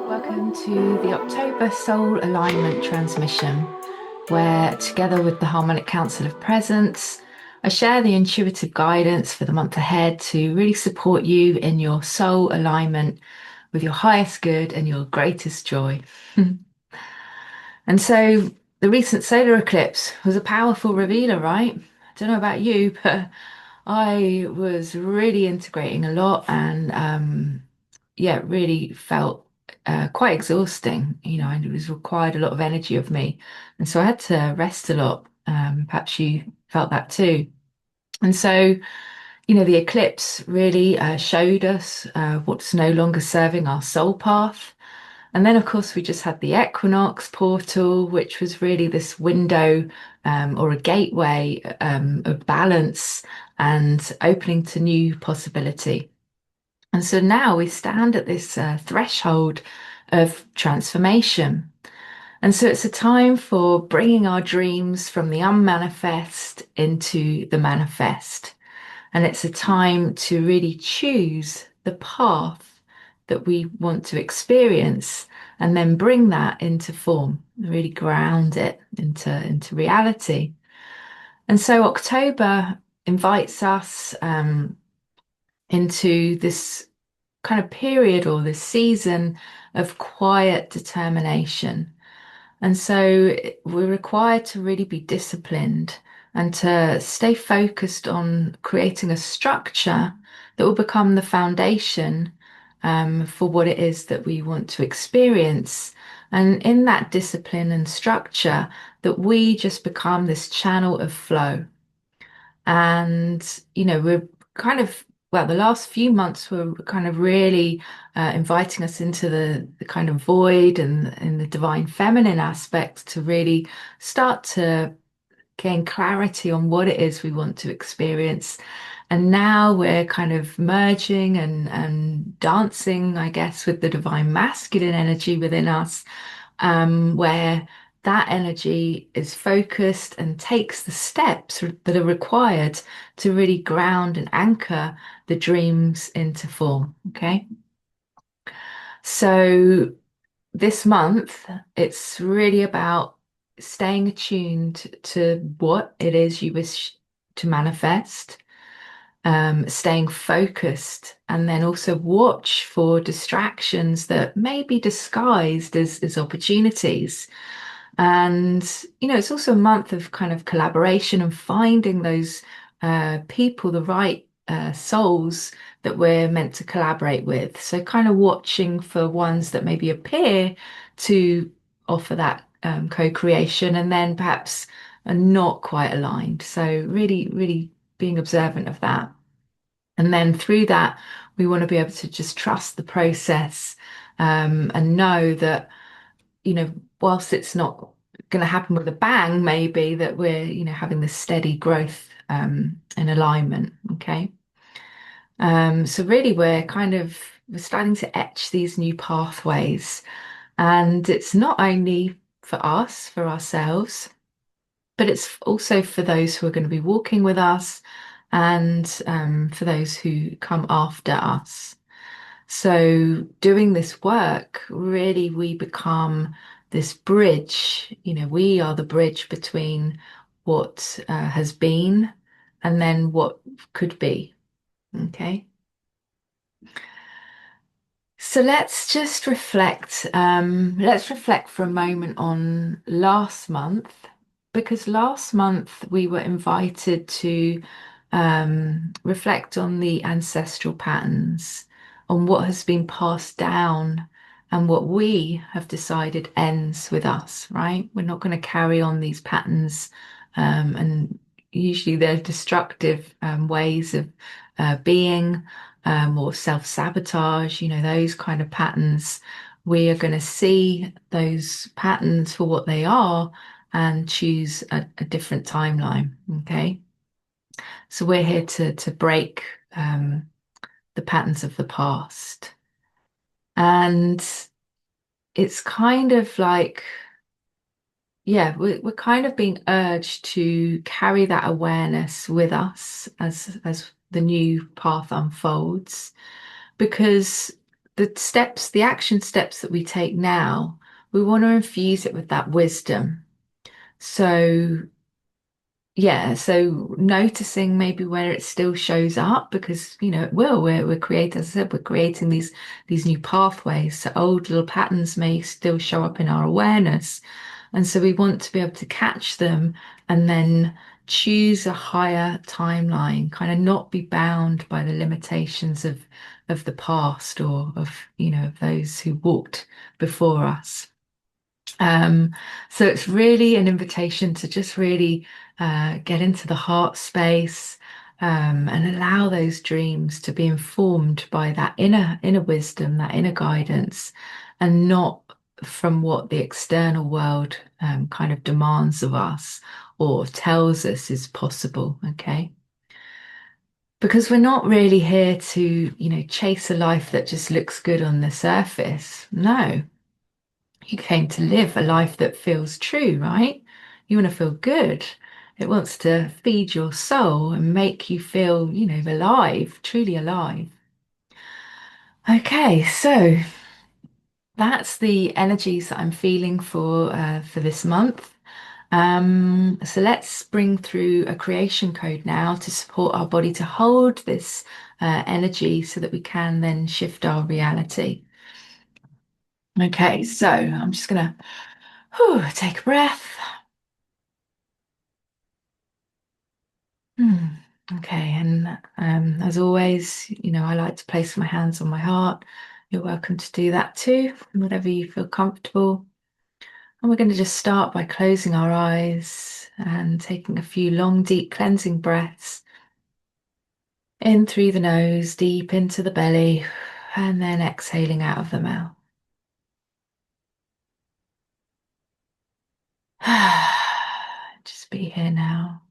Welcome to the October Soul Alignment Transmission, where together with the Harmonic Council of Presence, I share the intuitive guidance for the month ahead to really support you in your soul alignment with your highest good and your greatest joy. And so the recent solar eclipse was a powerful revealer, right? I don't know about you, but I was really integrating a lot and yeah, it really felt quite exhausting. And it was required a lot of energy of me. And so I had to rest a lot. Perhaps you felt that too. And so, the eclipse really showed us what's no longer serving our soul path. And then, of course, we just had the equinox portal, which was really this window or a gateway of balance and opening to new possibility. And so now we stand at this threshold of transformation. And so it's a time for bringing our dreams from the unmanifest into the manifest. And it's a time to really choose the path that we want to experience and then bring that into form, really ground it into reality. And so October invites us into this kind of period or this season of quiet determination. And so we're required to really be disciplined and to stay focused on creating a structure that will become the foundation for what it is that we want to experience. And in that discipline and structure, that we just become this channel of flow. And, we're kind of, well, the last few months were kind of really inviting us into the kind of void and the divine feminine aspect to really start to gain clarity on what it is we want to experience. And now we're kind of merging and dancing, I guess, with the divine masculine energy within us, where that energy is focused and takes the steps that are required to really ground and anchor the dreams into form. Okay. So this month, it's really about staying attuned to what it is you wish to manifest, staying focused, and then also watch for distractions that may be disguised as opportunities. And, it's also a month of kind of collaboration and finding those people, the right souls that we're meant to collaborate with. So, kind of watching for ones that maybe appear to offer that co-creation and then perhaps are not quite aligned. So, really, really being observant of that. And then through that, we want to be able to just trust the process and know that, whilst it's not going to happen with a bang, maybe that we're, having this steady growth and alignment. Okay. So really we're starting to etch these new pathways. And it's not only for us, for ourselves, but it's also for those who are going to be walking with us and for those who come after us. So doing this work, really we become this bridge, we are the bridge between what has been and then what could be. Okay. So let's just reflect. Let's reflect for a moment on last month, because last month we were invited to reflect on the ancestral patterns, on what has been passed down and what we have decided ends with us, right? We're not going to carry on these patterns, and usually they're destructive ways of being or self-sabotage, those kind of patterns. We are going to see those patterns for what they are and choose a different timeline. Okay. So we're here to break the patterns of the past. And it's kind of like, yeah, we're kind of being urged to carry that awareness with us as the new path unfolds. because the action steps that we take now, we want to infuse it with that wisdom. So yeah, so noticing maybe where it still shows up because it will. We're creating, as I said, we're creating these new pathways. So old little patterns may still show up in our awareness. And so we want to be able to catch them and then choose a higher timeline, kind of not be bound by the limitations of the past or of those who walked before us. Um, so it's really an invitation to just really get into the heart space and allow those dreams to be informed by that inner wisdom, that inner guidance, and not from what the external world kind of demands of us or tells us is possible. Okay. Because we're not really here to, chase a life that just looks good on the surface. No, you came to live a life that feels true, right? You want to feel good. It wants to feed your soul and make you feel, alive, truly alive. Okay, so that's the energies that I'm feeling for this month. So let's bring through a creation code now to support our body to hold this energy so that we can then shift our reality. Okay, so I'm just gonna take a breath. Hmm. Okay, and as always, I like to place my hands on my heart. You're welcome to do that too, whatever you feel comfortable. And we're going to just start by closing our eyes and taking a few long, deep cleansing breaths in through the nose, deep into the belly, and then exhaling out of the mouth. Just be here now.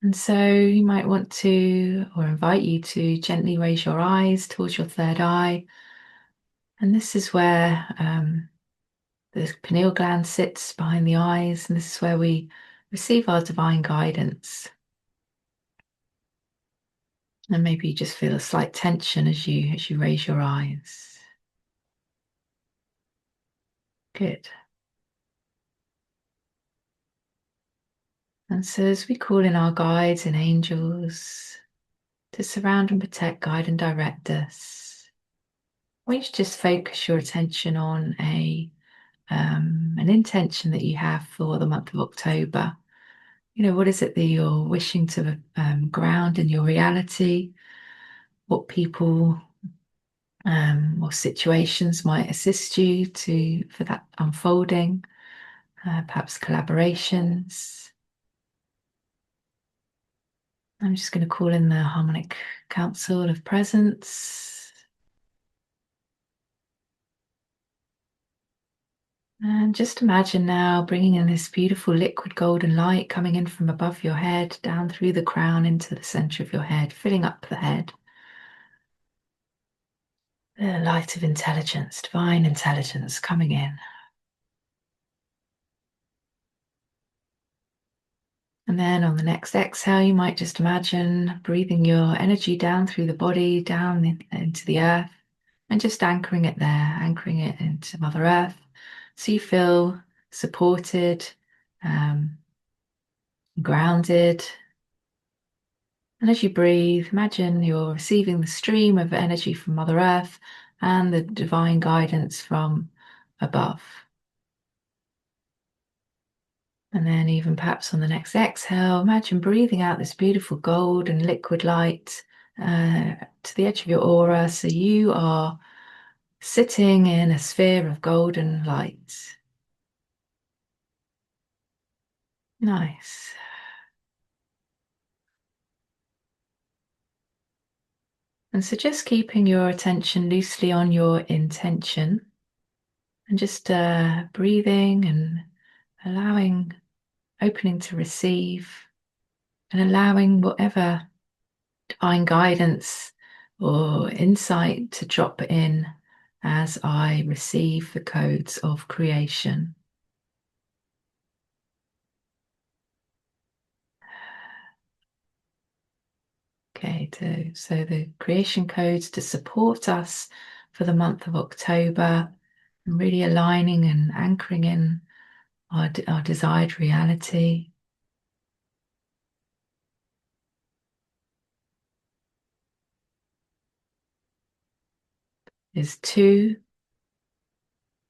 And so you might want to, or invite you to gently raise your eyes towards your third eye. And this is where the pineal gland sits behind the eyes, and this is where we receive our divine guidance. And maybe you just feel a slight tension as you raise your eyes. Good. And so as we call in our guides and angels to surround and protect, guide and direct us, I want you to just focus your attention on an intention that you have for the month of October. What is it that you're wishing to ground in your reality? What people or situations might assist you for that unfolding? Perhaps collaborations. I'm just going to call in the harmonic council of presence. And just imagine now bringing in this beautiful liquid golden light coming in from above your head, down through the crown into the center of your head, filling up the head. The light of intelligence, divine intelligence coming in. And then on the next exhale, you might just imagine breathing your energy down through the body, down into the earth, and just anchoring it there, anchoring it into Mother Earth. So you feel supported, um, grounded. And as you breathe, imagine you're receiving the stream of energy from Mother Earth and the divine guidance from above. And then, even perhaps on the next exhale, imagine breathing out this beautiful gold and liquid light to the edge of your aura. So you are sitting in a sphere of golden light. Nice. And so, just keeping your attention loosely on your intention and just breathing and allowing, opening to receive and allowing whatever divine guidance or insight to drop in as I receive the codes of creation. Okay, so the creation codes to support us for the month of October, and really aligning and anchoring in our desired reality is 2,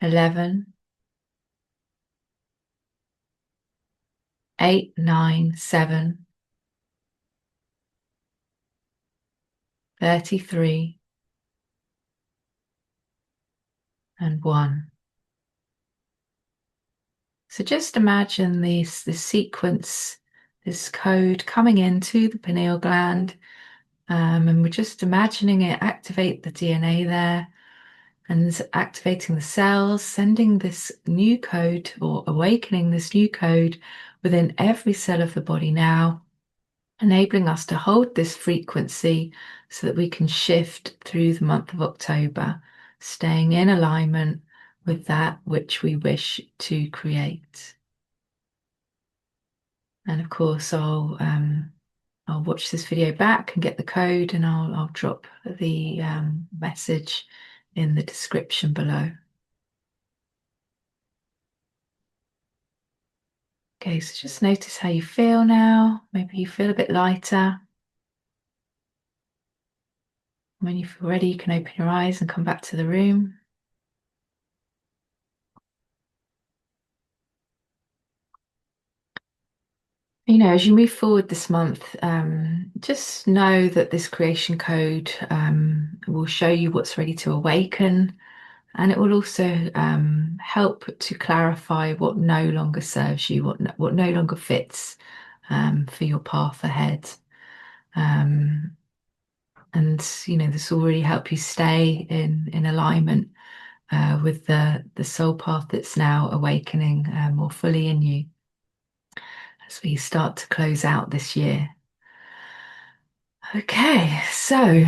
11, 8, 9, 7, 33, and 1. So just imagine this sequence, this code coming into the pineal gland, and we're just imagining it activate the DNA there and activating the cells, sending this new code or awakening this new code within every cell of the body now, enabling us to hold this frequency so that we can shift through the month of October, staying in alignment with that which we wish to create. And of course, I'll watch this video back and get the code, and I'll drop the message in the description below. Okay, so just notice how you feel now. Maybe you feel a bit lighter. When you feel ready, you can open your eyes and come back to the room. As you move forward this month, just know that this creation code will show you what's ready to awaken, and it will also help to clarify what no longer serves you, what no longer fits for your path ahead. Um, and this will really help you stay in alignment with the soul path that's now awakening more fully in you as we start to close out this year. Okay, so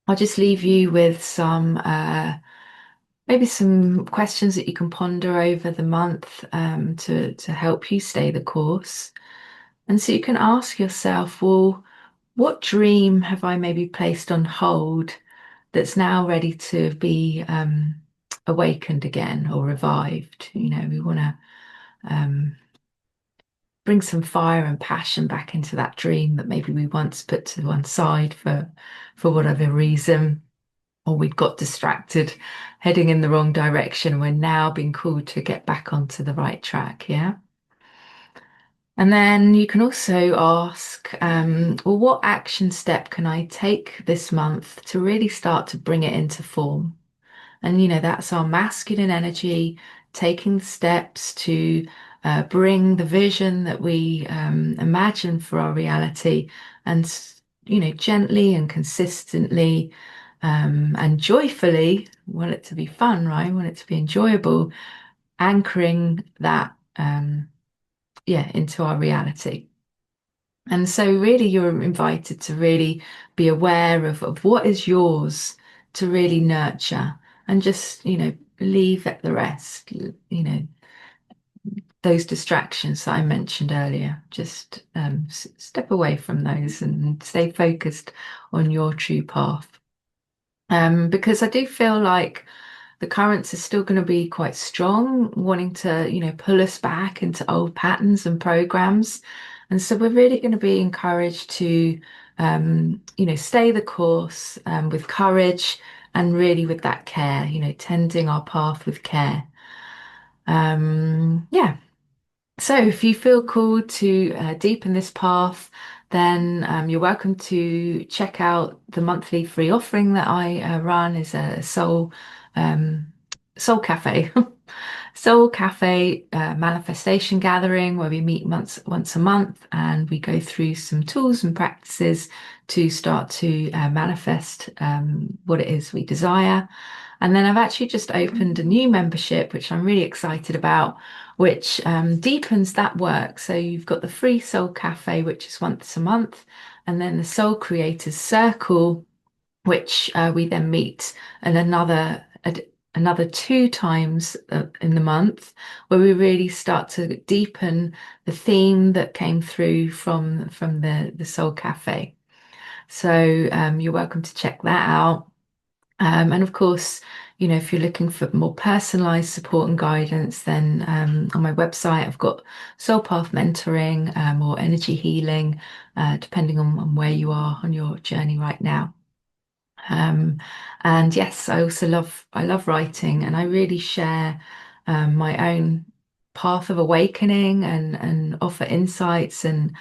I'll just leave you with maybe some questions that you can ponder over the month to help you stay the course. And so you can ask yourself, well, what dream have I maybe placed on hold that's now ready to be awakened again or revived? We want to bring some fire and passion back into that dream that maybe we once put to one side for whatever reason, or we'd got distracted heading in the wrong direction. We're now being called to get back onto the right track. Yeah. And then you can also ask, well, what action step can I take this month to really start to bring it into form? And that's our masculine energy taking the steps to bring the vision that we imagine for our reality, and gently and consistently and joyfully, want it to be fun, right? Want it to be enjoyable, anchoring that into our reality. And so really you're invited to really be aware of what is yours to really nurture, and just, leave at the rest, those distractions that I mentioned earlier. Just step away from those and stay focused on your true path. Because I do feel like the currents are still going to be quite strong, wanting to, pull us back into old patterns and programs. And so we're really going to be encouraged to, stay the course with courage and really with that care, tending our path with care. Yeah. So if you feel called to deepen this path, then you're welcome to check out the monthly free offering that I run. Is a soul cafe, soul cafe manifestation gathering where we meet once a month, and we go through some tools and practices to start to manifest what it is we desire. And then I've actually just opened a new membership, which I'm really excited about, which deepens that work. So you've got the free Soul Cafe, which is once a month, and then the Soul Creators Circle, which we then meet and another 2 times in the month, where we really start to deepen the theme that came through from the Soul Cafe. So you're welcome to check that out. And of course, if you're looking for more personalized support and guidance, then on my website, I've got soul path mentoring or energy healing, depending on where you are on your journey right now. Um, and yes, I love writing, and I really share my own path of awakening and offer insights and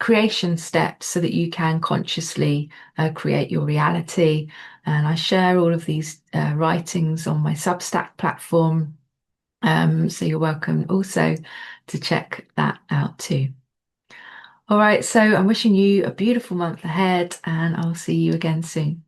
creation steps so that you can consciously create your reality. And I share all of these writings on my Substack platform. So you're welcome also to check that out too. All right, so I'm wishing you a beautiful month ahead, and I'll see you again soon.